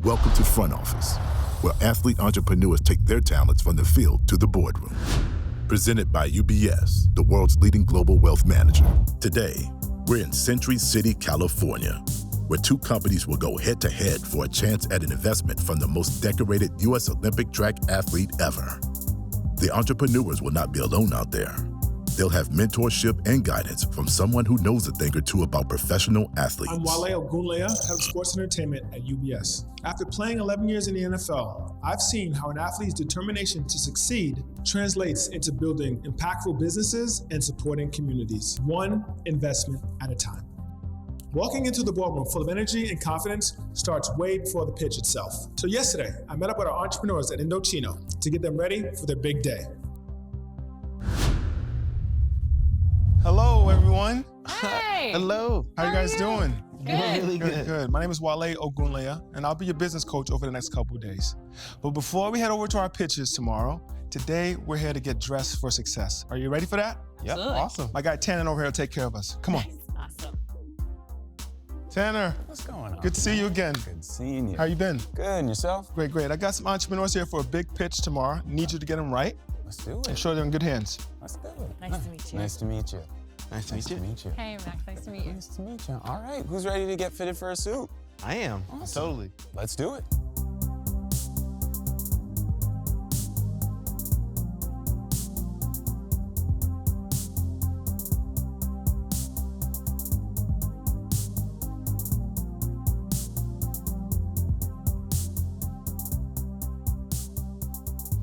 Welcome to Front Office, where athlete entrepreneurs take their talents from the field to the boardroom. Presented by UBS, the world's leading global wealth manager. Today, we're in Century City, California, where two companies will go head-to-head for a chance at an investment from the most decorated U.S. Olympic track athlete ever. The entrepreneurs will not be alone out there. They'll have mentorship and guidance from someone who knows a thing or two about professional athletes. I'm Wale Ogunleya, head of sports entertainment at UBS. After playing 11 years in the NFL, I've seen how an athlete's determination to succeed translates into building impactful businesses and supporting communities, one investment at a time. Walking into the boardroom full of energy and confidence starts way before the pitch itself. So yesterday, I met up with our entrepreneurs at Indochino to get them ready for their big day. Hello, everyone. Hey. Hello. How you guys doing? Good. Really good. My name is Wale Ogunleya, and I'll be your business coach over the next couple of days. But before we head over to our pitches tomorrow, today we're here to get dressed for success. Are you ready for that? Yep. Awesome. My guy Tanner over here will take care of us. Come on. Awesome. Tanner. What's going on? Good to see you again. Good seeing you. How you been? Good, and yourself? Great. I got some entrepreneurs here for a big pitch tomorrow. Need you to get them right Let's do and it. show them in good hands. Let's do it. Nice to meet you. Nice to meet you. Nice to meet you. Hey, Max. Nice to meet you. Nice to meet you. All right, who's ready to get fitted for a suit? I am. Awesome. Totally. Let's do it.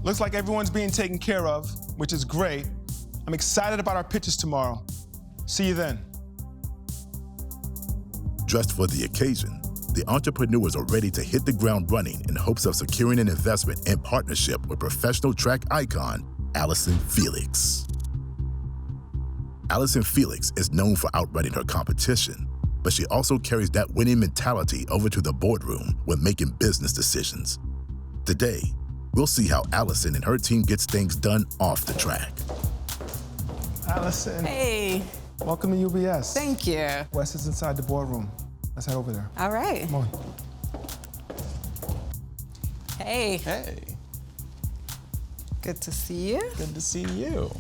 Looks like everyone's being taken care of, which is great. I'm excited about our pitches tomorrow. See you then. Dressed for the occasion, the entrepreneurs are ready to hit the ground running in hopes of securing an investment and partnership with professional track icon, Allyson Felix. Allyson Felix is known for outrunning her competition, but she also carries that winning mentality over to the boardroom when making business decisions. Today, we'll see how Allyson and her team gets things done off the track. Allyson. Hey, Welcome to UBS. thank you. Wes is inside the boardroom. Let's head over there. All right. Come on. Hey, Hey, good to see you. good to see you.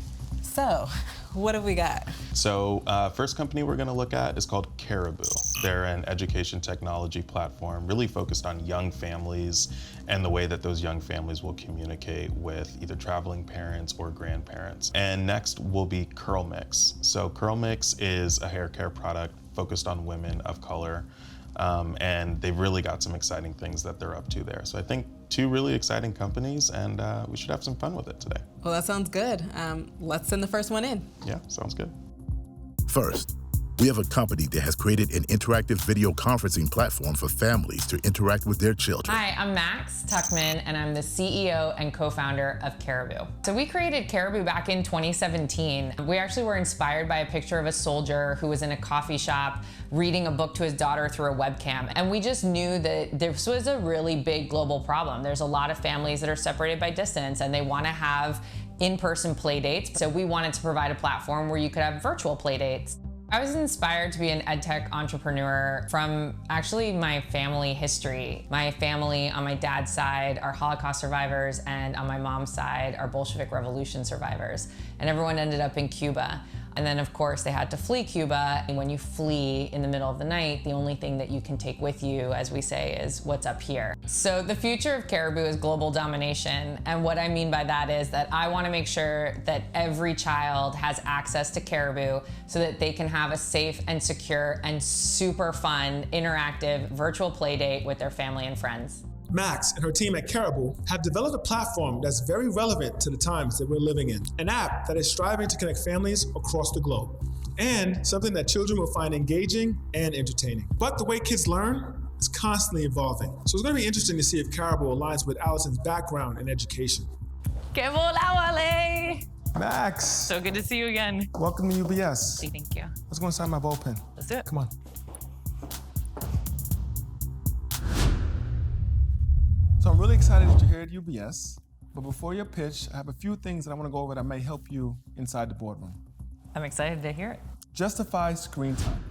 So, what have we got? So first company we're going to look at is called Caribou. They're an education technology platform really focused on young families and the way that those young families will communicate with either traveling parents or grandparents. And next will be Curl Mix. So Curl Mix is a hair care product focused on women of color. And they've really got some exciting things that they're up to there. So I think two really exciting companies, and we should have some fun with it today. Well, that sounds good. Let's send the first one in. Yeah, sounds good. First, we have a company that has created an interactive video conferencing platform for families to interact with their children. Hi, I'm Max Tuckman, and I'm the CEO and co-founder of Caribou. So we created Caribou back in 2017. We actually were inspired by a picture of a soldier who was in a coffee shop reading a book to his daughter through a webcam. And we just knew that this was a really big global problem. There's a lot of families that are separated by distance, and they want to have in-person play dates. So we wanted to provide a platform where you could have virtual play dates. I was inspired to be an edtech entrepreneur from actually my family history. My family on my dad's side are Holocaust survivors, and on my mom's side are Bolshevik Revolution survivors. And everyone ended up in Cuba. And then of course they had to flee Cuba. And when you flee in the middle of the night, the only thing that you can take with you, as we say, is what's up here. So the future of Caribou is global domination. And what I mean by that is that I want to make sure that every child has access to Caribou so that they can have a safe and secure and super fun, interactive virtual play date with their family and friends. Max and her team at Caribou have developed a platform that's very relevant to the times that we're living in. An app that is striving to connect families across the globe, and something that children will find engaging and entertaining. But the way kids learn is constantly evolving. So it's going to be interesting to see if Caribou aligns with Allyson's background in education. Que vola, Wale! Max. So good to see you again. Welcome to UBS. Thank you. Let's go inside my bullpen. Let's do it. Come on. So I'm really excited that you're here at UBS. But before your pitch, I have a few things that I want to go over that may help you inside the boardroom. I'm excited to hear it. Justify screen time.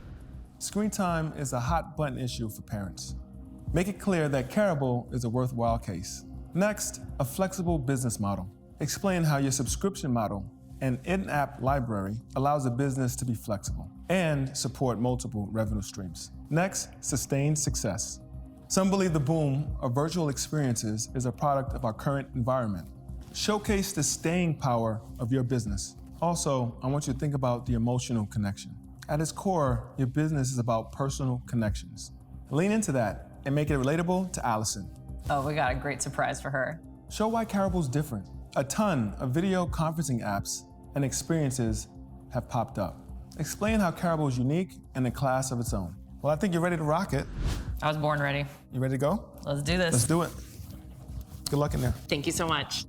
Screen time is a hot button issue for parents. Make it clear that Caribou is a worthwhile case. Next, a flexible business model. Explain how your subscription model and in-app library allows a business to be flexible and support multiple revenue streams. Next, sustained success. Some believe the boom of virtual experiences is a product of our current environment. Showcase the staying power of your business. Also, I want you to think about the emotional connection. At its core, your business is about personal connections. Lean into that and make it relatable to Allyson. Oh, we got a great surprise for her. Show why Caribou's different. A ton of video conferencing apps and experiences have popped up. Explain how Caribou is unique and a class of its own. Well, I think you're ready to rock it. I was born ready. You ready to go? Let's do this. Let's do it. Good luck in there. Thank you so much.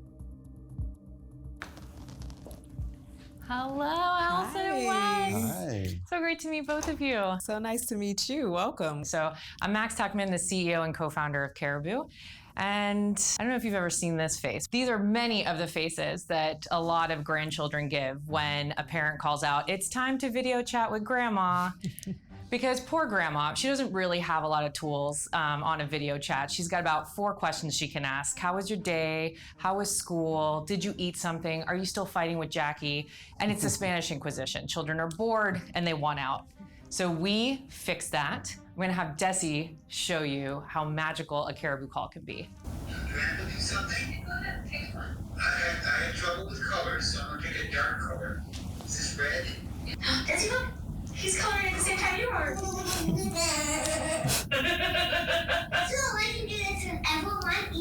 Hello, Allyson and Wes. Hi. So great to meet both of you. So nice to meet you. Welcome. So I'm Max Tuckman, the CEO and co-founder of Caribou. And I don't know if you've ever seen this face. These are many of the faces that a lot of grandchildren give when a parent calls out, "It's time to video chat with grandma." Because poor grandma, she doesn't really have a lot of tools on a video chat. She's got about 4 questions she can ask. How was your day? How was school? Did you eat something? Are you still fighting with Jackie? And it's the Spanish Inquisition. Children are bored and they want out. So we fixed that. We're gonna have Desi show you how magical a Caribou call can be. You have to do something? Pick one. I had trouble with colors, so I'm gonna pick a dark color. Is this red? Does he look? He's coloring at the same time you are. So I can do this whenever one,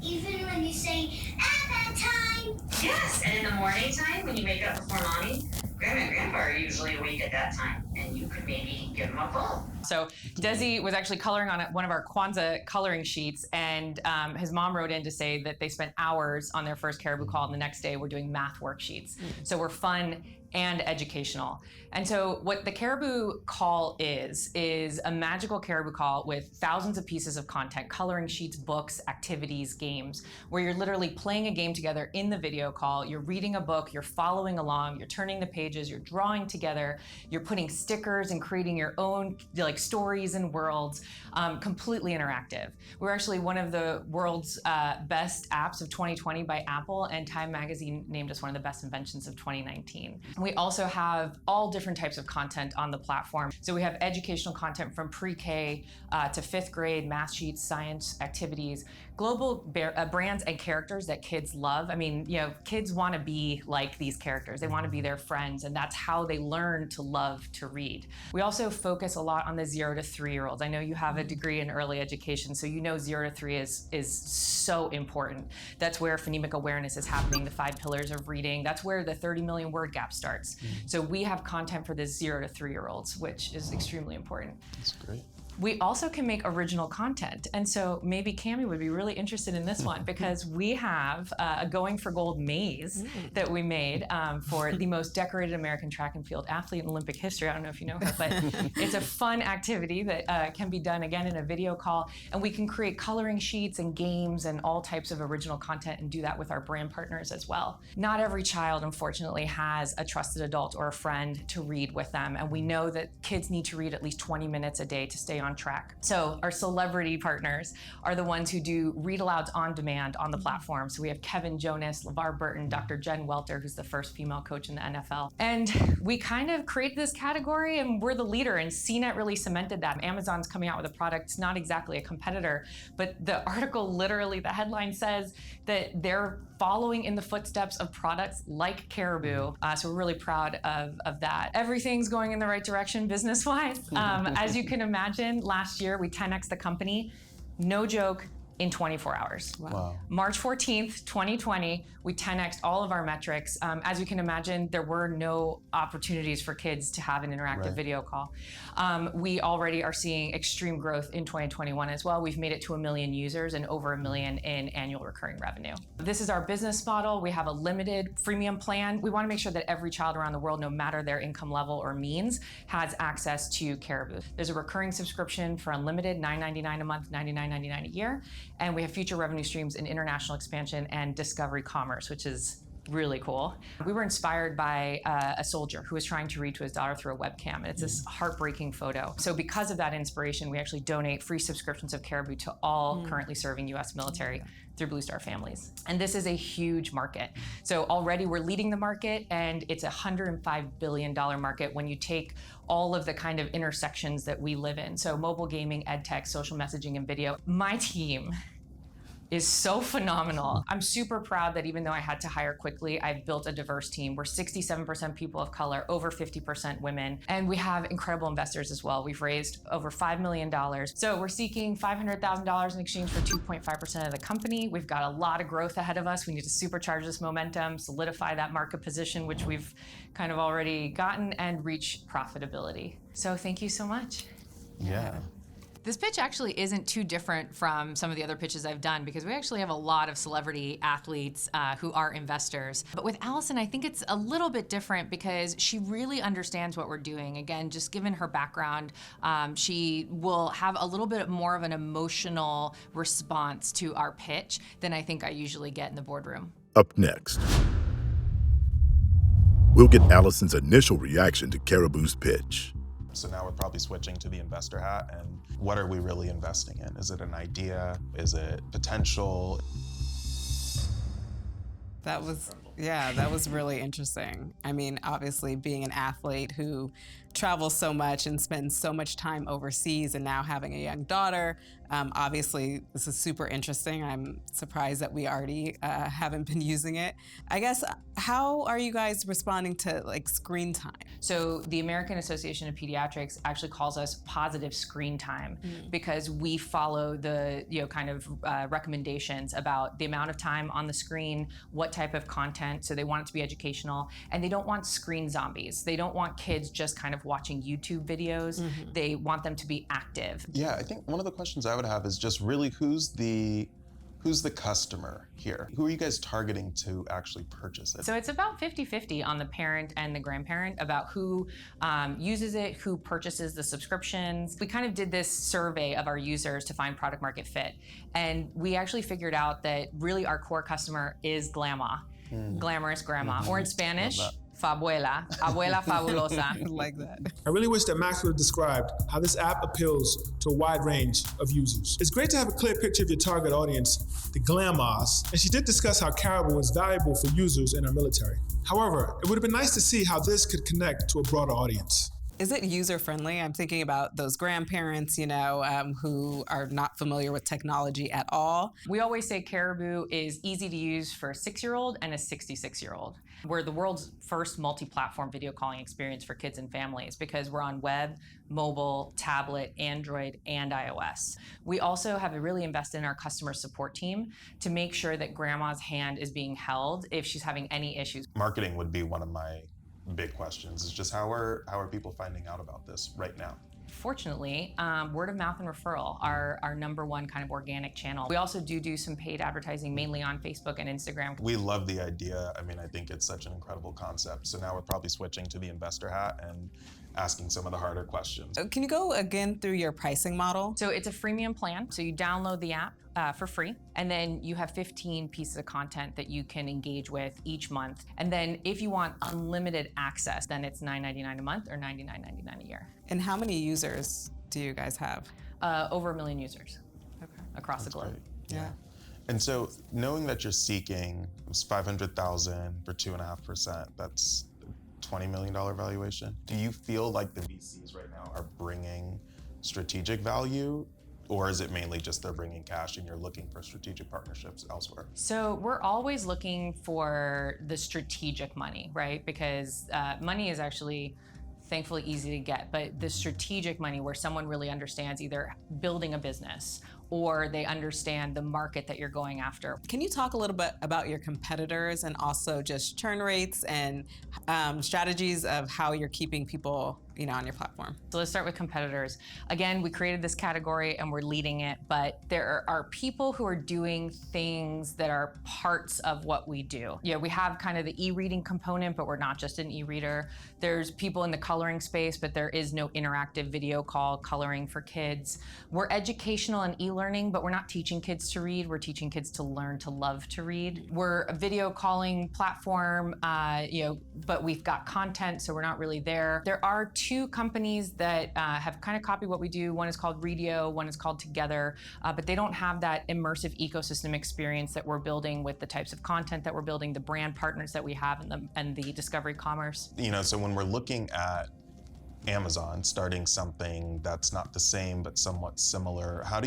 even when you say at that time. Yes, and in the morning time when you make it up before mommy, Grandma and Grandpa are usually awake at that time, and you could maybe give them a pull. So Desi was actually coloring on one of our Kwanzaa coloring sheets, and his mom wrote in to say that they spent hours on their first Caribou call, and the next day we're doing math worksheets. So we're fun and educational. And so what the Caribou call is a magical Caribou call with thousands of pieces of content, coloring sheets, books, activities, games, where you're literally playing a game together in the video call. You're reading a book, you're following along, you're turning the pages, you're drawing together, you're putting stickers and creating your own stories and worlds, completely interactive. We're actually one of the world's best apps of 2020 by Apple, and Time Magazine named us one of the best inventions of 2019. We also have all different types of content on the platform. So we have educational content from pre-K to 5th grade, math sheets, science activities, global brands and characters that kids love. I mean, kids want to be like these characters. They want to be their friends, and that's how they learn to love to read. We also focus a lot on the 0 to 3-year-olds. I know you have a degree in early education, so 0 to 3 is so important. That's where phonemic awareness is happening, the 5 pillars of reading. That's where the 30 million word gap starts. So we have content for the 0 to 3-year-olds, which is extremely important. That's great. We also can make original content. And so maybe Cammie would be really interested in this one, because we have a Going for Gold maze that we made for the most decorated American track and field athlete in Olympic history. I don't know if you know her, but it's a fun activity that can be done again in a video call. And we can create coloring sheets and games and all types of original content and do that with our brand partners as well. Not every child, unfortunately, has a trusted adult or a friend to read with them. And we know that kids need to read at least 20 minutes a day to stay on track. So our celebrity partners are the ones who do read alouds on demand on the platform. So we have Kevin Jonas, LeVar Burton, Dr. Jen Welter, who's the first female coach in the NFL. And we kind of created this category, and we're the leader, and CNET really cemented that. Amazon's coming out with a product. It's not exactly a competitor, but the article, literally, the headline says that they're following in the footsteps of products like Caribou. So we're really proud of that. Everything's going in the right direction business-wise. As you can imagine, last year we 10x'd the company. No joke, in 24 hours. Wow. March 14th, 2020, we 10x'd all of our metrics. As you can imagine, there were no opportunities for kids to have an interactive video call. We already are seeing extreme growth in 2021 as well. We've made it to 1 million users and over 1 million in annual recurring revenue. This is our business model. We have a limited freemium plan. We want to make sure that every child around the world, no matter their income level or means, has access to Caribou. There's a recurring subscription for unlimited, $9.99 a month, $99.99 a year. And we have future revenue streams in international expansion and discovery commerce, which is really cool. We were inspired by a soldier who was trying to read to his daughter through a webcam, and it's this heartbreaking photo. So because of that inspiration, we actually donate free subscriptions of Caribou to all currently serving U.S. military through Blue Star families. And this is a huge market. So already we're leading the market, and it's a $105 billion market when you take all of the kind of intersections that we live in. So mobile gaming, ed tech, social messaging, and video. My team is so phenomenal. I'm super proud that even though I had to hire quickly, I've built a diverse team. We're 67% people of color, over 50% women, and we have incredible investors as well. We've raised over $5 million. So we're seeking $500,000 in exchange for 2.5% of the company. We've got a lot of growth ahead of us. We need to supercharge this momentum, solidify that market position, which we've kind of already gotten, and reach profitability. So thank you so much. Yeah. This pitch actually isn't too different from some of the other pitches I've done because we actually have a lot of celebrity athletes who are investors. But with Allyson, I think it's a little bit different because she really understands what we're doing. Again, just given her background, she will have a little bit more of an emotional response to our pitch than I think I usually get in the boardroom. Up next, we'll get Allyson's initial reaction to Caribou's pitch. So now we're probably switching to the investor hat, and what are we really investing in? Is it an idea? Is it potential? That was really interesting. I mean, obviously being an athlete who travels so much and spends so much time overseas and now having a young daughter, obviously this is super interesting. I'm surprised that we already haven't been using it. I guess, how are you guys responding to like screen time? So the American Association of Pediatrics actually calls us positive screen time because we follow the kind of recommendations about the amount of time on the screen, what type of content. So they want it to be educational, and they don't want screen zombies. They don't want kids just kind of watching YouTube videos. They want them to be active. Yeah, I think one of the questions I would have is just really who's the customer here? Who are you guys targeting to actually purchase it? So it's about 50-50 on the parent and the grandparent about who uses it, who purchases the subscriptions. We kind of did this survey of our users to find product market fit. And we actually figured out that really our core customer is Glamma, glamorous grandma, or in Spanish, Fabuela, Abuela Fabulosa. Like that. I really wish that Max would have described how this app appeals to a wide range of users. It's great to have a clear picture of your target audience, the Glamas, and she did discuss how Caribou is valuable for users in our military. However, it would have been nice to see how this could connect to a broader audience. Is it user-friendly? I'm thinking about those grandparents, who are not familiar with technology at all. We always say Caribou is easy to use for a 6-year-old and a 66-year-old. We're the world's first multi-platform video calling experience for kids and families because we're on web, mobile, tablet, Android, and iOS. We also have really invested in our customer support team to make sure that grandma's hand is being held if she's having any issues. Marketing would be one of my big questions, is just how are people finding out about this right now? Fortunately, word of mouth and referral are our number one kind of organic channel. We also do some paid advertising, mainly on Facebook and Instagram. We love the idea. I mean, I think it's such an incredible concept. So now we're probably switching to the investor hat and asking some of the harder questions. Can you go again through your pricing model? So it's a freemium plan. So you download the app for free, and then you have 15 pieces of content that you can engage with each month. And then if you want unlimited access, then it's $9.99 a month or $99.99 a year. And how many users do you guys have? Over 1 million users across the globe. Great. Yeah. And so knowing that you're seeking $500,000 for 2.5%, that's $20 million valuation. Do you feel like the VCs right now are bringing strategic value, or is it mainly just they're bringing cash and you're looking for strategic partnerships elsewhere? So we're always looking for the strategic money, right? Because money is actually thankfully easy to get, but the strategic money where someone really understands either building a business or they understand the market that you're going after. Can you talk a little bit about your competitors and also just churn rates and strategies of how you're keeping people on your platform? So let's start with competitors. Again, we created this category and we're leading it, but there are people who are doing things that are parts of what we do. We have kind of the e-reading component, but we're not just an e-reader. There's people in the coloring space, but there is no interactive video call coloring for kids. We're educational and e-learning, but we're not teaching kids to read. We're teaching kids to learn to love to read. We're a video calling platform, but we've got content, so we're not really there. There are two companies that have kind of copied what we do. One is called Redio, one is called Together, but they don't have that immersive ecosystem experience that we're building with the types of content that we're building, the brand partners that we have, and the discovery commerce. So when we're looking at Amazon starting something that's not the same but somewhat similar, how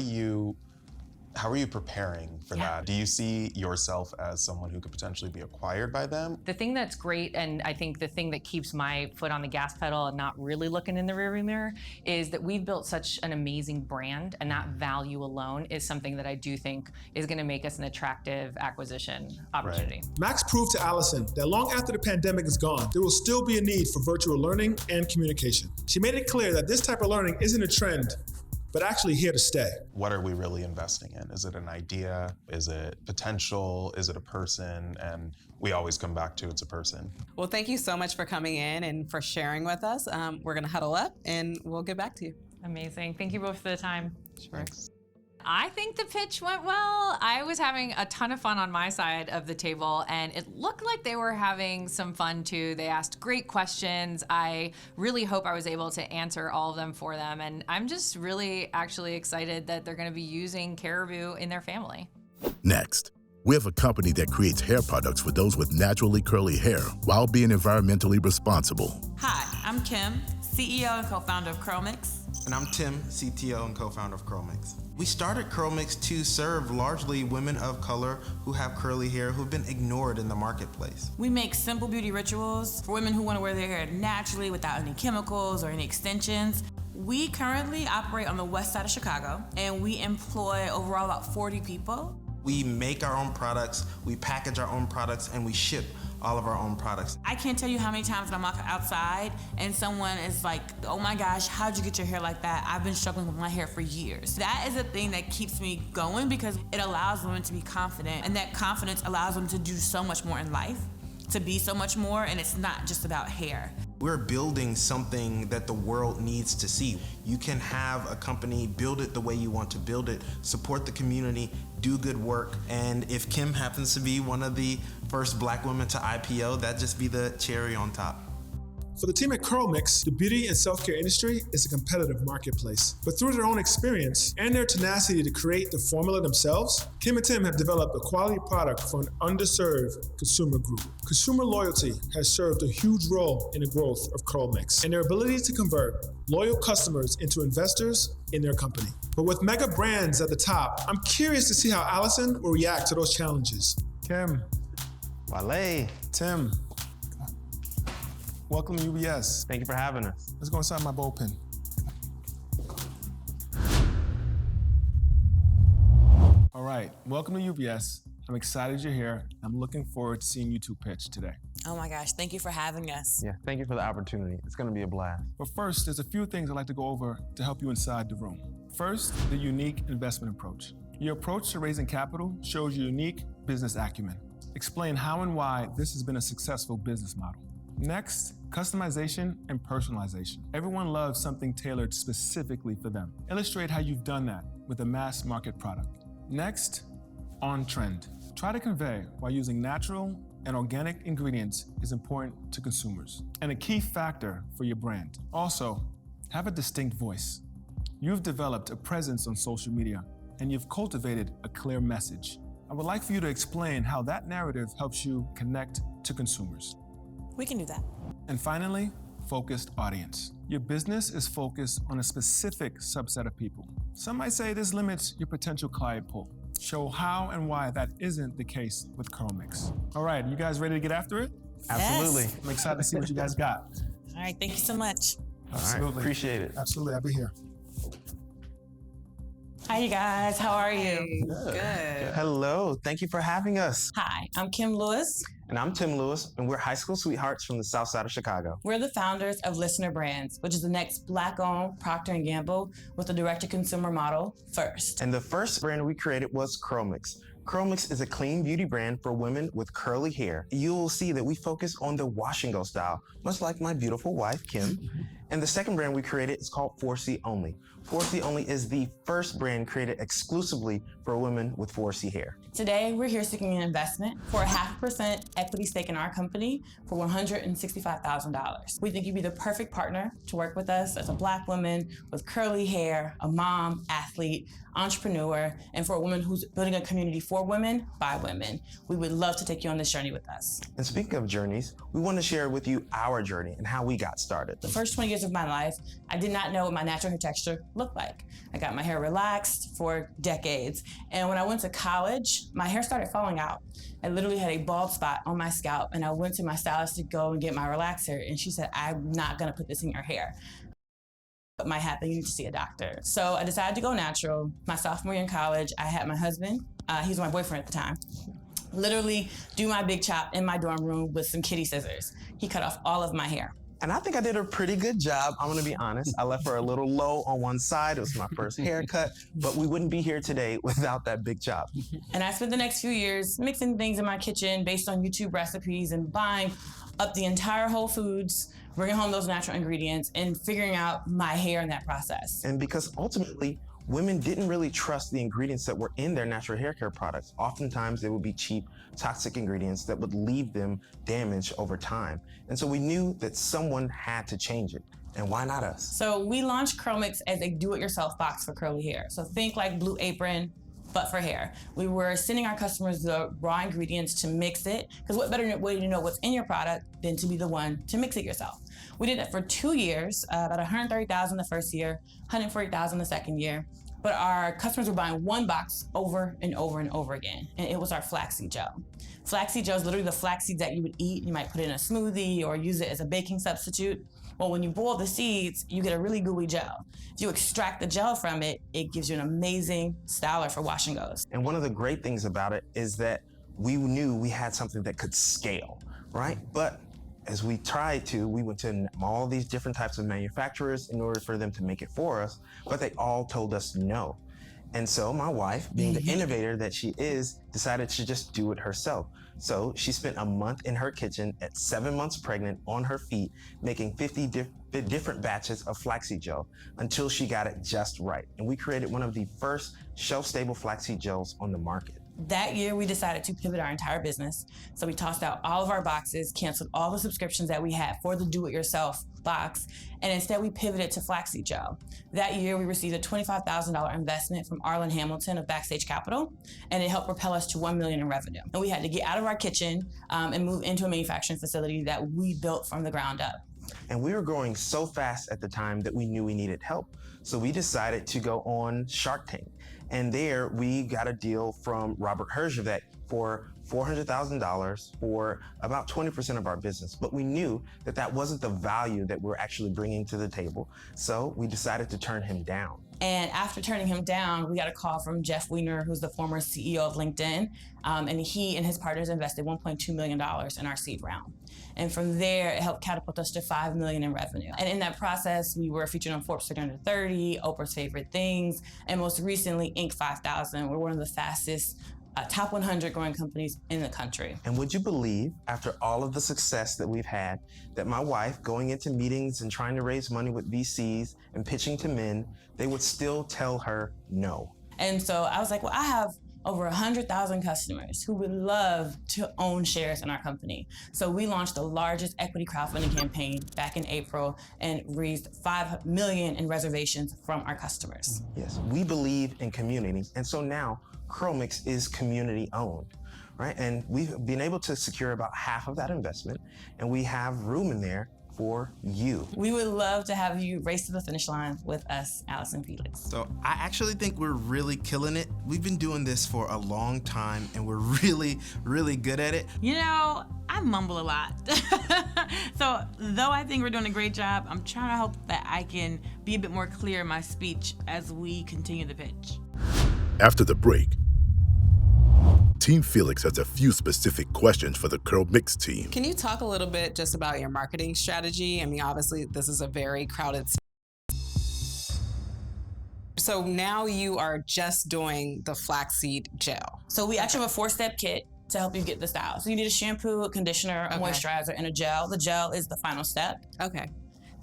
are you preparing for that? Do you see yourself as someone who could potentially be acquired by them? The thing that's great, and I think the thing that keeps my foot on the gas pedal and not really looking in the rearview mirror, is that we've built such an amazing brand, and that value alone is something that I do think is going to make us an attractive acquisition opportunity. Right. Max proved to Allyson that long after the pandemic is gone, there will still be a need for virtual learning and communication. She made it clear that this type of learning isn't a trend, but actually here to stay. What are we really investing in? Is it an idea? Is it potential? Is it a person? And we always come back to it's a person. Well, thank you so much for coming in and for sharing with us. We're gonna huddle up and we'll get back to you. Amazing. Thank you both for the time. Sure. Thanks. I think the pitch went well. I was having a ton of fun on my side of the table, and it looked like they were having some fun too. They asked great questions. I really hope I was able to answer all of them for them, and I'm just really actually excited that they're going to be using Caribou in their family. Next, we have a company that creates hair products for those with naturally curly hair while being environmentally responsible. Hi, I'm Kim, CEO and co-founder of CurlMix. And I'm Tim, CTO and co-founder of CurlMix. We started CurlMix to serve largely women of color who have curly hair who've been ignored in the marketplace. We make simple beauty rituals for women who want to wear their hair naturally without any chemicals or any extensions. We currently operate on the west side of Chicago, and we employ overall about 40 people. We make our own products, we package our own products, and we ship all of our own products. I can't tell you how many times I'm outside and someone is like, oh my gosh, how'd you get your hair like that? I've been struggling with my hair for years. That is a thing that keeps me going because it allows women to be confident, and that confidence allows them to do so much more in life, to be so much more, and it's not just about hair. We're building something that the world needs to see. You can have a company, build it the way you want to build it, support the community, do good work, and if Kim happens to be one of the first Black women to IPO, that'd just be the cherry on top. For the team at CurlMix, the beauty and self-care industry is a competitive marketplace. But through their own experience and their tenacity to create the formula themselves, Kim and Tim have developed a quality product for an underserved consumer group. Consumer loyalty has served a huge role in the growth of CurlMix and their ability to convert loyal customers into investors in their company. But with mega brands at the top, I'm curious to see how Allyson will react to those challenges. Kim, Wale. Tim, welcome to UBS. Thank you for having us. Let's go inside my bullpen. All right, welcome to UBS. I'm excited you're here. I'm looking forward to seeing you two pitch today. Oh my gosh, thank you for having us. Yeah, thank you for the opportunity. It's gonna be a blast. But first, there's a few things I'd like to go over to help you inside the room. First, the unique investment approach. Your approach to raising capital shows your unique business acumen. Explain how and why this has been a successful business model. Next, customization and personalization. Everyone loves something tailored specifically for them. Illustrate how you've done that with a mass market product. Next, on trend. Try to convey why using natural and organic ingredients is important to consumers and a key factor for your brand. Also, have a distinct voice. You've developed a presence on social media and you've cultivated a clear message. I would like for you to explain how that narrative helps you connect to consumers. We can do that. And finally, focused audience. Your business is focused on a specific subset of people. Some might say this limits your potential client pool. Show how and why that isn't the case with CurlMix. All right, you guys ready to get after it? Absolutely. Yes. I'm excited to see what you guys got. All right, thank you so much. Absolutely. All right, appreciate it. Absolutely, I'll be here. Hi, you guys. How are you? Good. Hello, thank you for having us. Hi, I'm Kim Lewis. And I'm Tim Lewis, and we're high school sweethearts from the south side of Chicago. We're the founders of Listener Brands, which is the next Black-owned Procter & Gamble with a direct-to-consumer model first. And the first brand we created was Chromix. Chromix is a clean beauty brand for women with curly hair. You will see that we focus on the wash and go style, much like my beautiful wife, Kim. And the second brand we created is called 4C Only. 4C Only is the first brand created exclusively for women with 4C hair. Today, we're here seeking an investment for a 0.5% equity stake in our company for $165,000. We think you'd be the perfect partner to work with us as a Black woman with curly hair, a mom, athlete, entrepreneur, and for a woman who's building a community for women, by women. We would love to take you on this journey with us. And speaking of journeys, we want to share with you our journey and how we got started. The first 20 years of my life, I did not know what my natural hair texture looked like. I got my hair relaxed for decades. And when I went to college, my hair started falling out. I literally had a bald spot on my scalp, and I went to my stylist to go and get my relaxer, and she said, I'm not gonna put this in your hair. What might happen, you need to see a doctor. So I decided to go natural. My sophomore year in college, I had my husband, he was my boyfriend at the time, literally do my big chop in my dorm room with some kitty scissors. He cut off all of my hair. And I think I did a pretty good job. I'm gonna be honest. I left her a little low on one side. It was my first haircut, but we wouldn't be here today without that big chop. And I spent the next few years mixing things in my kitchen based on YouTube recipes and buying up the entire Whole Foods, bringing home those natural ingredients and figuring out my hair in that process. And because ultimately, women didn't really trust the ingredients that were in their natural hair care products. Oftentimes, they would be cheap, toxic ingredients that would leave them damaged over time. And so we knew that someone had to change it. And why not us? So we launched Chromix as a do-it-yourself box for curly hair. So think like Blue Apron, but for hair. We were sending our customers the raw ingredients to mix it, because what better way to know what's in your product than to be the one to mix it yourself. We did that for 2 years, about $130,000 the first year, $140,000 the second year. But our customers were buying one box over and over and over again, and it was our flaxseed gel. Flaxseed gel is literally the flax seeds that you would eat. You might put it in a smoothie or use it as a baking substitute. Well, when you boil the seeds, you get a really gooey gel. If you extract the gel from it, it gives you an amazing styler for wash and goes. And one of the great things about it is that we knew we had something that could scale, right? But as we tried to, we went to all these different types of manufacturers in order for them to make it for us, but they all told us no. And so my wife, being the innovator that she is, decided to just do it herself. So she spent a month in her kitchen at 7 months pregnant on her feet, making 50 different batches of flaxseed gel until she got it just right. And we created one of the first shelf-stable flaxseed gels on the market. That year, we decided to pivot our entire business. So we tossed out all of our boxes, canceled all the subscriptions that we had for the do-it-yourself box, and instead we pivoted to flaxseed gel. That year, we received a $25,000 investment from Arlen Hamilton of Backstage Capital, and it helped propel us to $1 million in revenue. And we had to get out of our kitchen and move into a manufacturing facility that we built from the ground up. And we were growing so fast at the time that we knew we needed help. So we decided to go on Shark Tank. And there we got a deal from Robert Herjavec for $400,000 for about 20% of our business. But we knew that that wasn't the value that we're actually bringing to the table. So we decided to turn him down. And after turning him down, we got a call from Jeff Weiner, who's the former CEO of LinkedIn. And he and his partners invested $1.2 million in our seed round. And from there, it helped catapult us to $5 million in revenue. And in that process, we were featured on Forbes 330, Oprah's Favorite Things, and most recently, Inc. 5000. We're one of the fastest top 100 growing companies in the country. And would you believe, after all of the success that we've had, that my wife, going into meetings and trying to raise money with VCs and pitching to men, they would still tell her no. And so I was like, well, I have over 100,000 customers who would love to own shares in our company. So we launched the largest equity crowdfunding campaign back in April and raised $5 million in reservations from our customers. Yes, we believe in community. And so now Chromix is community owned, right? And we've been able to secure about half of that investment, and we have room in there for you. We would love to have you race to the finish line with us, Allyson, Felix. So I actually think we're really killing it. We've been doing this for a long time, and we're really, really good at it. You know, I mumble a lot. So though I think we're doing a great job, I'm trying to hope that I can be a bit more clear in my speech as we continue the pitch. After the break, Team Felix has a few specific questions for the Curl Mix team. Can you talk a little bit just about your marketing strategy? I mean, obviously, this is a very crowded space. So now you are just doing the flaxseed gel. So we actually have a 4-step kit to help you get the style. So you need a shampoo, a conditioner, a moisturizer, and a gel. The gel is the final step. Okay.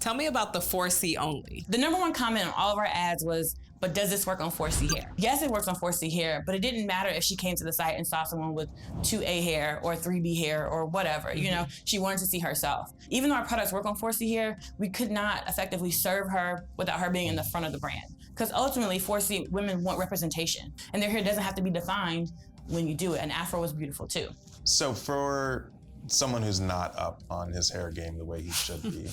Tell me about the 4C only. The number one comment on all of our ads was, but does this work on 4C hair? Yes, it works on 4C hair, but it didn't matter if she came to the site and saw someone with 2A hair or 3B hair or whatever. You know, she wanted to see herself. Even though our products work on 4C hair, we could not effectively serve her without her being in the front of the brand. Because ultimately, 4C women want representation, and their hair doesn't have to be defined when you do it. And Afro was beautiful too. So for someone who's not up on his hair game the way he should be,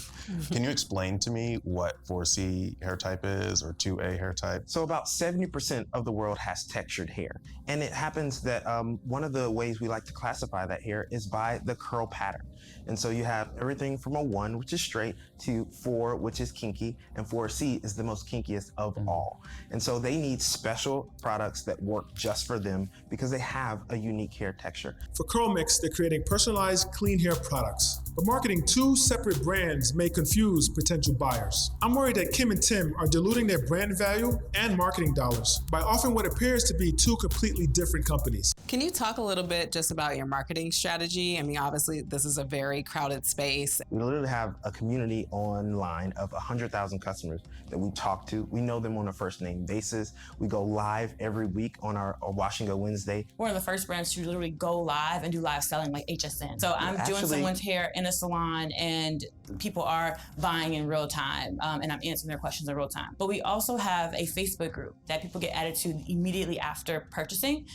can you explain to me what 4C hair type is or 2A hair type? So about 70% of the world has textured hair. And it happens that one of the ways we like to classify that hair is by the curl pattern. And so you have everything from a 1, which is straight, to 4, which is kinky, and 4C is the most kinkiest of all. And so they need special products that work just for them because they have a unique hair texture. For Curl Mix, they're creating personalized, clean hair products. But marketing 2 separate brands may confuse potential buyers. I'm worried that Kim and Tim are diluting their brand value and marketing dollars by offering what appears to be 2 completely different companies. Can you talk a little bit just about your marketing strategy? I mean, obviously, this is a very crowded space. We literally have a community online of 100,000 customers that we talk to. We know them on a first name basis. We go live every week on our Wash and Go Wednesday. We're one of the first brands to literally go live and do live selling like HSN. So I'm doing someone's hair in a salon and people are buying in real time and I'm answering their questions in real time. But we also have a Facebook group that people get added to immediately after purchasing.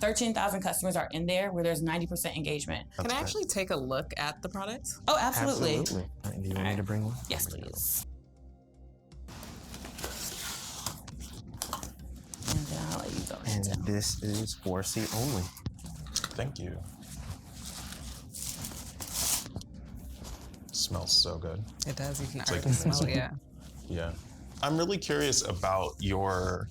13,000 customers are in there where there's 90% engagement. Can I actually take a look at the products? Oh, absolutely. Absolutely. Do you want me to bring one? Yes, please. And then I'll let you go. And this is 4C only. Thank you. Smells so good. It does. You can It's already like- smell it, yeah. Yeah. I'm really curious about your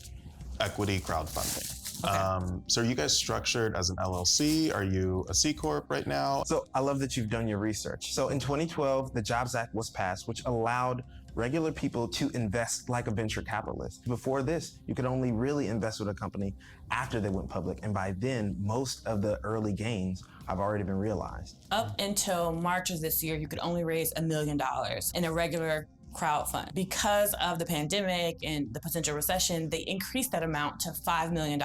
equity crowdfunding. Okay. So are you guys structured as an LLC? Are you a C Corp right now? So I love that you've done your research. So in 2012, the Jobs Act was passed, which allowed regular people to invest like a venture capitalist. Before this, you could only really invest with a company after they went public. And by then, most of the early gains have already been realized. Up until March of this year, you could only raise $1 million in a regular crowd fund. Because of the pandemic and the potential recession, they increased that amount to $5 million.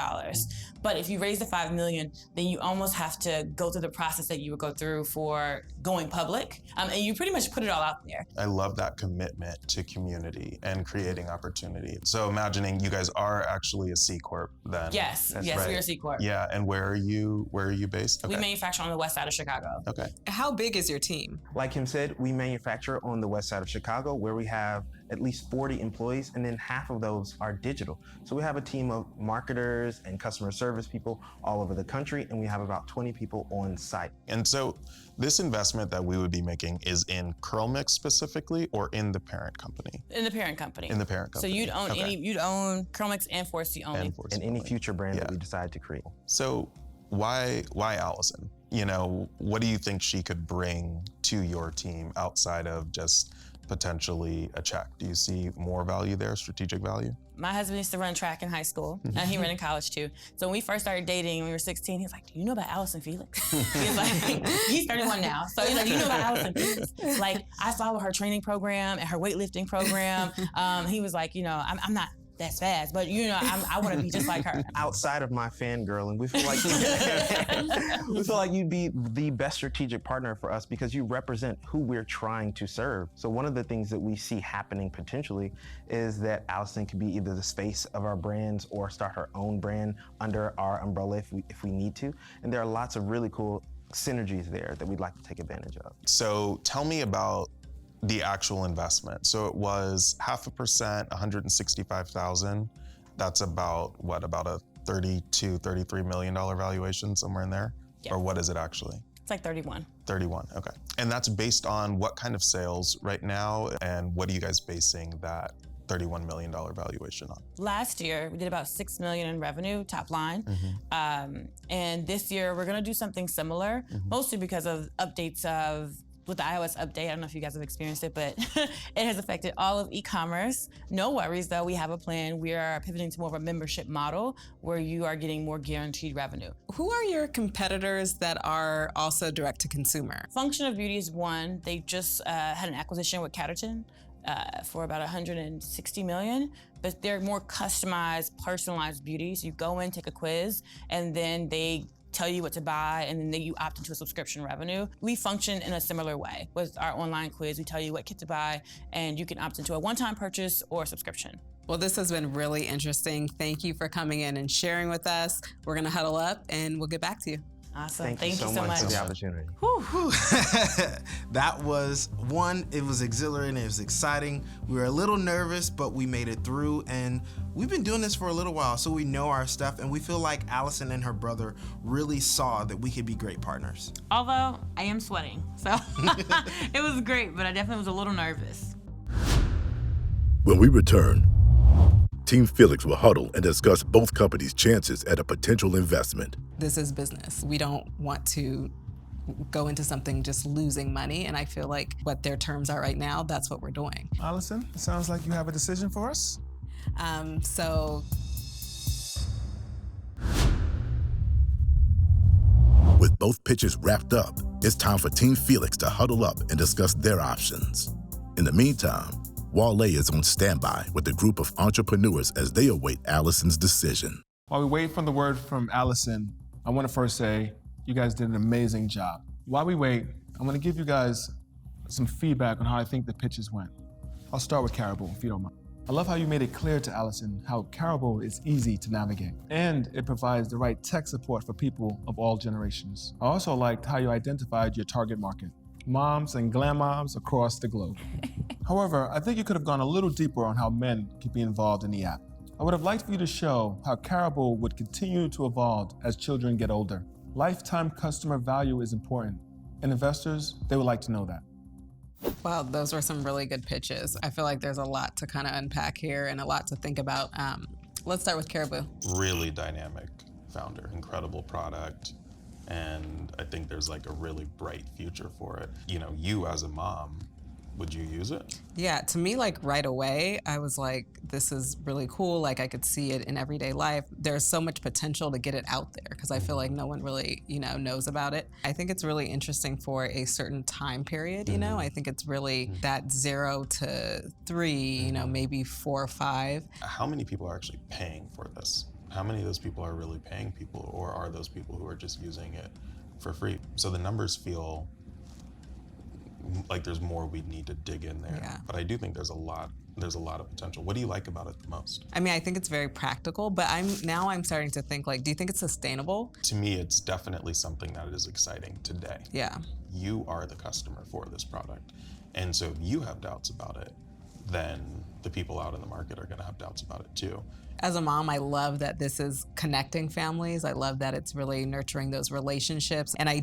But if you raise the $5 million, then you almost have to go through the process that you would go through for going public. And you pretty much put it all out there. I love that commitment to community and creating opportunity. So imagining you guys are actually a C Corp then. Yes, That's yes, right. we're a C Corp. Yeah, and where are you based? We manufacture on the west side of Chicago. Okay. How big is your team? Like him said, we manufacture on the west side of Chicago, where we have at least 40 employees, and then half of those are digital. So we have a team of marketers and customer service people all over the country, and we have about 20 people on site. And so this investment that we would be making is in Curl Mix specifically or in the parent company? In the parent company. In the parent company. So you'd own Okay. you'd own Curl Mix and 4C only. And 4C And any only. future brand that we decide to create. So why Allyson? You know, what do you think she could bring to your team outside of just potentially a check? Do you see more value there, strategic value? My husband used to run track in high school, and he ran in college too. So when we first started dating, when we were 16, he was like, "Do you know about Allyson Felix?" He was like, he's 31 now, so he's like, "Do you know about Allyson Felix?" Like, I follow her training program and her weightlifting program. He was like, you know, I'm not that fast, but you know, I want to be just like her. Outside of my fangirling, we feel like you'd be the best strategic partner for us because you represent who we're trying to serve. So one of the things that we see happening potentially is that Allyson could be either the face of our brands or start her own brand under our umbrella if we need to. And there are lots of really cool synergies there that we'd like to take advantage of. So tell me about the actual investment. So it was 0.5%, $165,000. That's about what? About a $32-33 million valuation, somewhere in there? Yeah. Or what is it actually? It's like 31. 31, okay. And that's based on what kind of sales right now, and what are you guys basing that $31 million valuation on. Last year, we did about $6 million in revenue, top line. And this year, we're gonna do something similar, mostly because of updates with the iOS update. I don't know if you guys have experienced it, but it has affected all of e-commerce. No worries though, we have a plan. We are pivoting to more of a membership model where you are getting more guaranteed revenue. Who are your competitors that are also direct to consumer? Function of Beauty is one. They just had an acquisition with Catterton for about 160 million, but they're more customized, personalized beauties. You go in, take a quiz, and then they tell you what to buy, and then you opt into a subscription revenue. We function in a similar way. With our online quiz, we tell you what kit to buy, and you can opt into a one-time purchase or a subscription. Well, this has been really interesting. Thank you for coming in and sharing with us. We're gonna huddle up and we'll get back to you. Awesome. Thank you so much for the opportunity. That was one, it was exhilarating, it was exciting. We were a little nervous, but we made it through, and we've been doing this for a little while, so we know our stuff, and we feel like Allyson and her brother really saw that we could be great partners. Although I am sweating, so it was great, but I definitely was a little nervous. When we return, Team Felix will huddle and discuss both companies' chances at a potential investment. This is business. We don't want to go into something just losing money, and I feel like what their terms are right now, that's what we're doing. Allyson, it sounds like you have a decision for us. With both pitches wrapped up, it's time for Team Felix to huddle up and discuss their options. In the meantime, Wale is on standby with a group of entrepreneurs as they await Allyson's decision. While we wait for the word from Allyson, I want to first say you guys did an amazing job. While we wait, I'm going to give you guys some feedback on how I think the pitches went. I'll start with Caribou, if you don't mind. I love how you made it clear to Allyson how Caribou is easy to navigate, and it provides the right tech support for people of all generations. I also liked how you identified your target market, moms and glam moms across the globe. However, I think you could have gone a little deeper on how men could be involved in the app. I would have liked for you to show how Caribou would continue to evolve as children get older. Lifetime customer value is important, and investors, they would like to know that. Wow, those were some really good pitches. I feel like there's a lot to kind of unpack here and a lot to think about. Let's start with Caribou. Really dynamic founder, incredible product, and I think there's like a really bright future for it. You know, you as a mom, would you use it? Yeah, to me, like right away, I was like, this is really cool. Like I could see it in everyday life. There's so much potential to get it out there because I feel like no one really, knows about it. I think it's really interesting for a certain time period, I think it's really that 0 to 3, maybe 4 or 5. How many people are actually paying for this? How many of those people are really paying people, or are those people who are just using it for free? So the numbers feel like there's more we need to dig in there. Yeah. But I do think there's a lot of potential. What do you like about it the most? I mean, I think it's very practical, but I'm starting to think like, do you think it's sustainable? To me, it's definitely something that is exciting today. Yeah. You are the customer for this product. And so if you have doubts about it, then the people out in the market are gonna have doubts about it too. As a mom, I love that this is connecting families. I love that it's really nurturing those relationships. And I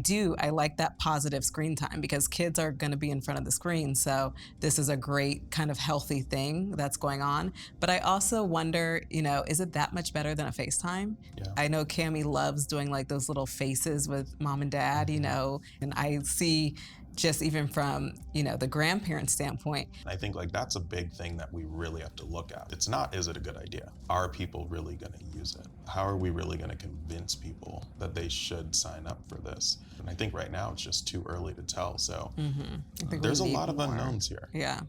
like that positive screen time because kids are gonna be in front of the screen. So this is a great kind of healthy thing that's going on. But I also wonder, is it that much better than a FaceTime? Yeah. I know Cammie loves doing like those little faces with mom and dad, and I see just even from, the grandparent standpoint. I think like that's a big thing that we really have to look at. It's not, is it a good idea? Are people really gonna use it? How are we really gonna convince people that they should sign up for this? And I think right now it's just too early to tell. So there's a lot of unknowns here. Yeah.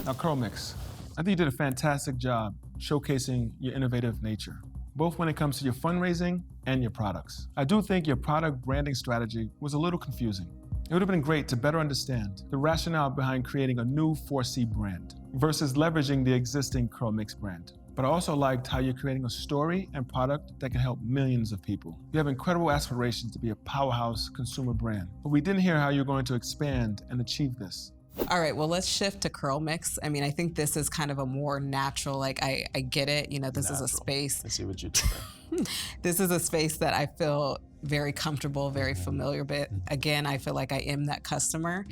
Now, Curl Mix, I think you did a fantastic job showcasing your innovative nature, both when it comes to your fundraising and your products. I do think your product branding strategy was a little confusing. It would have been great to better understand the rationale behind creating a new 4C brand versus leveraging the existing Curl Mix brand. But I also liked how you're creating a story and product that can help millions of people. You have incredible aspirations to be a powerhouse consumer brand, but we didn't hear how you're going to expand and achieve this. All right, well, let's shift to Curl Mix. I mean, I think this is kind of a more natural, like I get it, this is a space. I see what you did there. This is a space that I feel very comfortable, very familiar with. Again, I feel like I am that customer.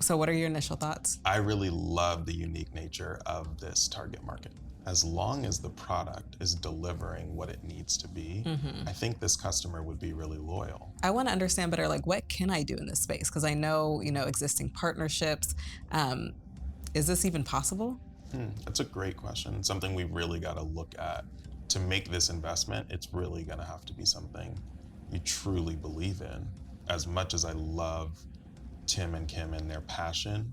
So what are your initial thoughts? I really love the unique nature of this target market. As long as the product is delivering what it needs to be, I think this customer would be really loyal. I want to understand better, like, what can I do in this space? Because I know, existing partnerships. Is this even possible? That's a great question. Something we really got to look at. To make this investment, it's really going to have to be something you truly believe in. As much as I love Tim and Kim and their passion,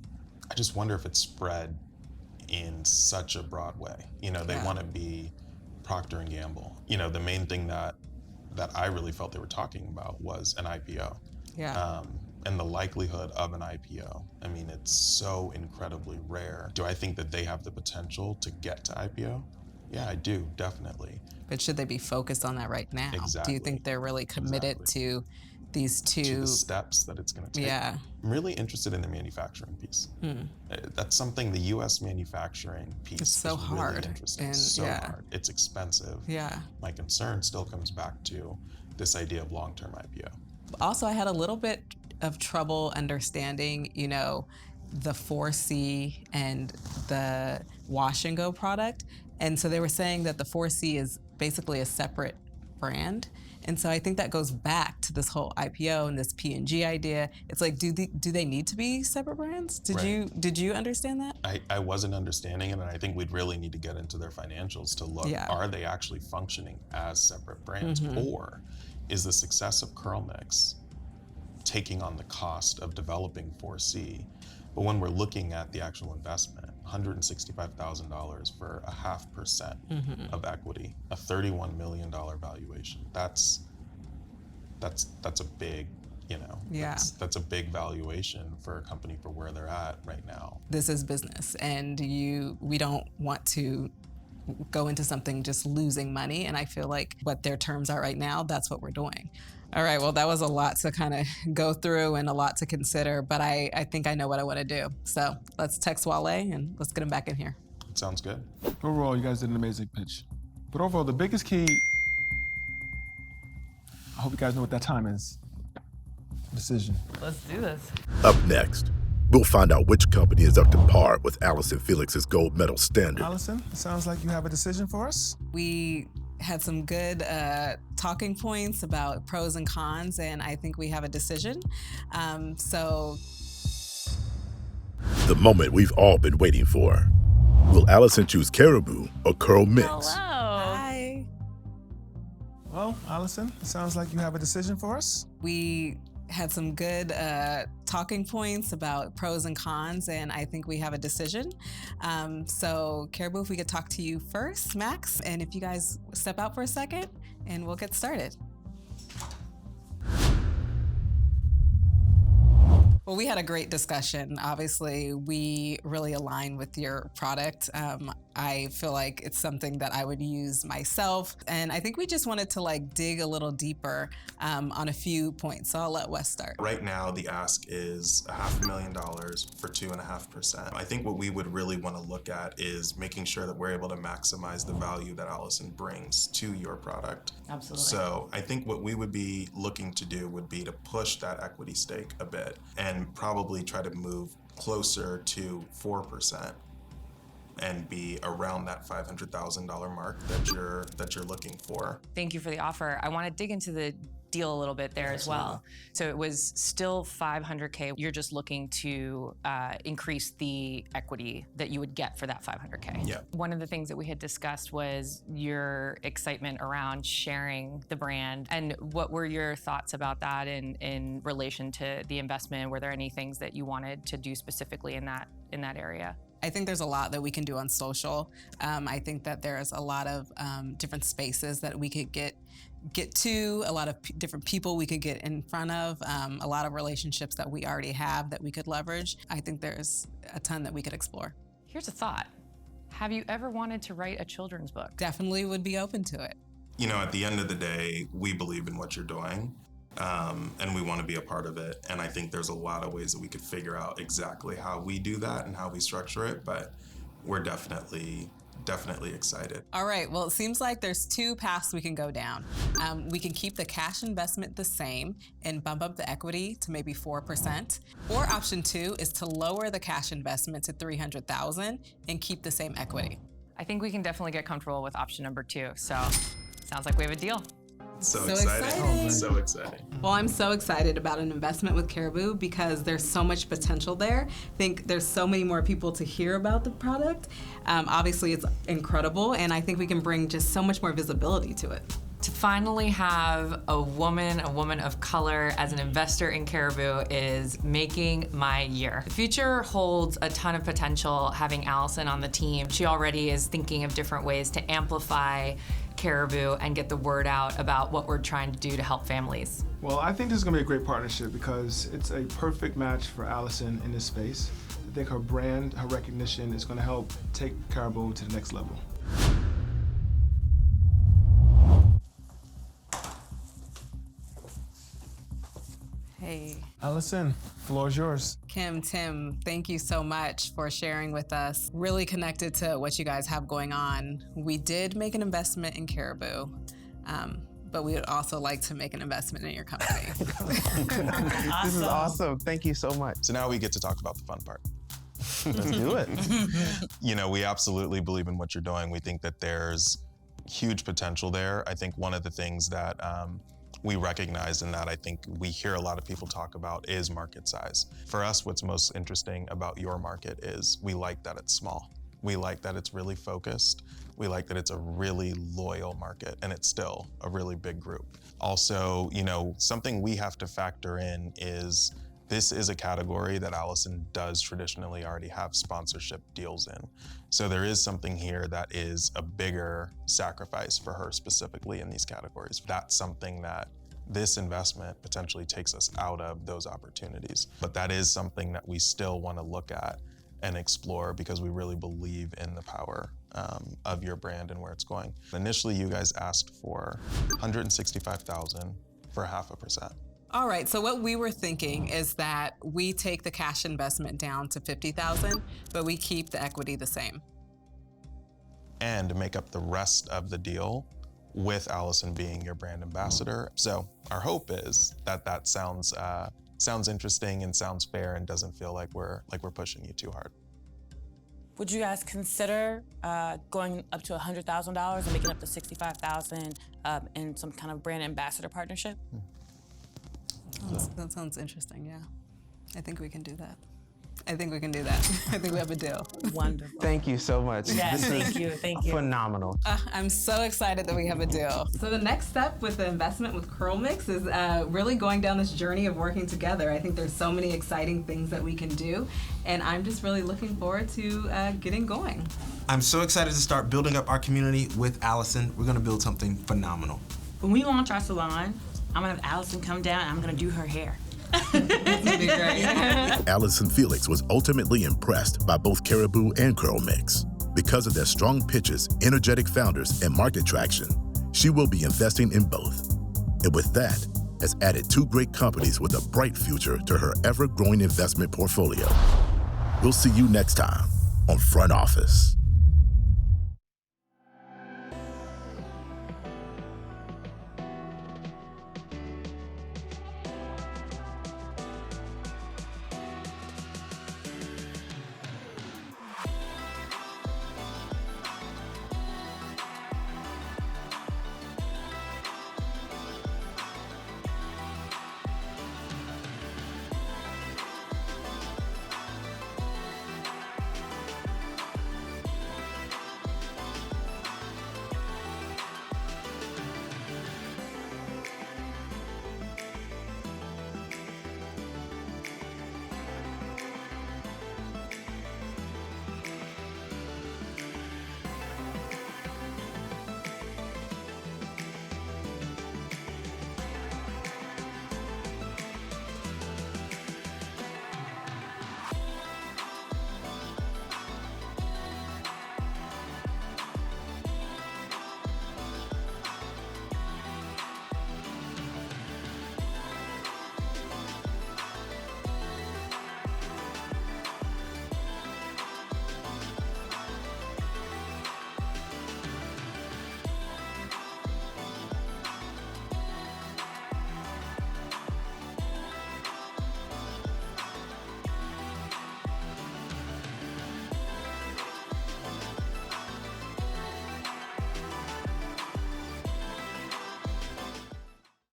I just wonder if it's spread in such a broad way. They want to be Procter & Gamble. The main thing that I really felt they were talking about was an IPO. Yeah. And the likelihood of an IPO. I mean, it's so incredibly rare. Do I think that they have the potential to get to IPO? Yeah, I do, definitely. But should they be focused on that right now? Exactly. Do you think they're really committed to these two? To the steps that it's going to take. Yeah. I'm really interested in the manufacturing piece. That's something, the U.S. manufacturing piece It's so is hard. really interesting. And so hard. It's expensive. Yeah. My concern still comes back to this idea of long-term IPO. Also, I had a little bit of trouble understanding, the 4C and the Wash and Go product. And so they were saying that the 4C is basically a separate brand. And so I think that goes back to this whole IPO and this P&G idea. It's like, do they need to be separate brands? Did you understand that? I wasn't understanding it, and I think we'd really need to get into their financials to look, are they actually functioning as separate brands? Or is the success of Curl Mix taking on the cost of developing 4C? But when we're looking at the actual investment, $165,000 for 0.5% of equity, a $31 million valuation. That's a big, that's a big valuation for a company for where they're at right now. This is business, and we don't want to go into something just losing money. And I feel like what their terms are right now, that's what we're doing. All right, well, that was a lot to kind of go through and a lot to consider, but I think I know what I want to do. So let's text Wale and let's get him back in here. Sounds good. Overall, you guys did an amazing pitch. But overall, the biggest key, I hope you guys know what that time is. Decision. Let's do this. Up next, we'll find out which company is up to par with Allyson Felix's gold medal standard. Allyson, it sounds like you have a decision for us. We had some good talking points about pros and cons, and I think we have a decision. So The moment we've all been waiting for. Will Allyson choose Caribou or Curl Mix? Hi. Well, Allyson, it sounds like you have a decision for us. We had some good talking points about pros and cons, and I think we have a decision. So Caribou, if we could talk to you first, Max, and if you guys step out for a second, and we'll get started. Well, we had a great discussion. Obviously, we really align with your product. I feel like it's something that I would use myself. And I think we just wanted to dig a little deeper on a few points. So I'll let Wes start. Right now, the ask is $500,000 for 2.5%. I think what we would really want to look at is making sure that we're able to maximize the value that Allyson brings to your product. Absolutely. So I think what we would be looking to do would be to push that equity stake a bit and probably try to move closer to 4% and be around that $500,000 mark that you're looking for. Thank you for the offer. I want to dig into the deal a little bit there as well. So it was still $500K. You're just looking to increase the equity that you would get for that $500K. Yeah. One of the things that we had discussed was your excitement around sharing the brand. And what were your thoughts about that in relation to the investment? Were there any things that you wanted to do specifically in that area? I think there's a lot that we can do on social. I think that there's a lot of different spaces that we could get to, a lot of different people we could get in front of, a lot of relationships that we already have that we could leverage. I think there's a ton that we could explore. Here's a thought. Have you ever wanted to write a children's book? Definitely would be open to it. At the end of the day, we believe in what you're doing. And we want to be a part of it. And I think there's a lot of ways that we could figure out exactly how we do that and how we structure it, but we're definitely definitely excited. All right, well, it seems like there's two paths we can go down. We can keep the cash investment the same and bump up the equity to maybe 4%. Or option 2 is to lower the cash investment to $300,000 and keep the same equity. I think we can definitely get comfortable with option number 2. So sounds like we have a deal. So exciting. exciting. So exciting. Well, I'm so excited about an investment with Caribou because there's so much potential there. I think there's so many more people to hear about the product. Obviously, it's incredible, and I think we can bring just so much more visibility to it. To finally have a woman of color as an investor in Caribou is making my year. The future holds a ton of potential having Allyson on the team. She already is thinking of different ways to amplify Caribou and get the word out about what we're trying to do to help families. Well, I think this is going to be a great partnership because it's a perfect match for Allyson in this space. I think her brand, her recognition is going to help take Caribou to the next level. Hey. Allyson, floor is yours. Kim, Tim, thank you so much for sharing with us. Really connected to what you guys have going on. We did make an investment in Caribou, but we would also like to make an investment in your company. This is awesome. Thank you so much. So now we get to talk about the fun part. Let's do it. You know, we absolutely believe in what you're doing. We think that there's huge potential there. I think one of the things that we recognize and that I think we hear a lot of people talk about is market size. For us, what's most interesting about your market is we like that it's small. We like that it's really focused. We like that it's a really loyal market and it's still a really big group. Also, you know, something we have to factor in is this is a category that Allyson does traditionally already have sponsorship deals in. So there is something here that is a bigger sacrifice for her specifically in these categories. That's something that this investment potentially takes us out of those opportunities. But that is something that we still want to look at and explore because we really believe in the power of your brand and where it's going. Initially, you guys asked for $165,000 for 0.5%. All right, so what we were thinking is that we take the cash investment down to $50,000, but we keep the equity the same. And make up the rest of the deal with Allyson being your brand ambassador. So our hope is that that sounds interesting and sounds fair and doesn't feel like we're pushing you too hard. Would you guys consider going up to $100,000 and making up the $65,000 in some kind of brand ambassador partnership? That sounds interesting, yeah. I think we can do that. I think we have a deal. Wonderful. Thank you so much. Yes, This thank you. Phenomenal. I'm so excited that we have a deal. So the next step with the investment with Curl Mix is really going down this journey of working together. I think there's so many exciting things that we can do, and I'm just really looking forward to getting going. I'm so excited to start building up our community with Allyson. We're gonna build something phenomenal. When we launch our salon, I'm gonna have Allyson come down and I'm gonna do her hair. Allyson Felix was ultimately impressed by both Caribou and Curl Mix. Because of their strong pitches, energetic founders, and market traction, she will be investing in both. And with that, has added 2 great companies with a bright future to her ever-growing investment portfolio. We'll see you next time on Front Office.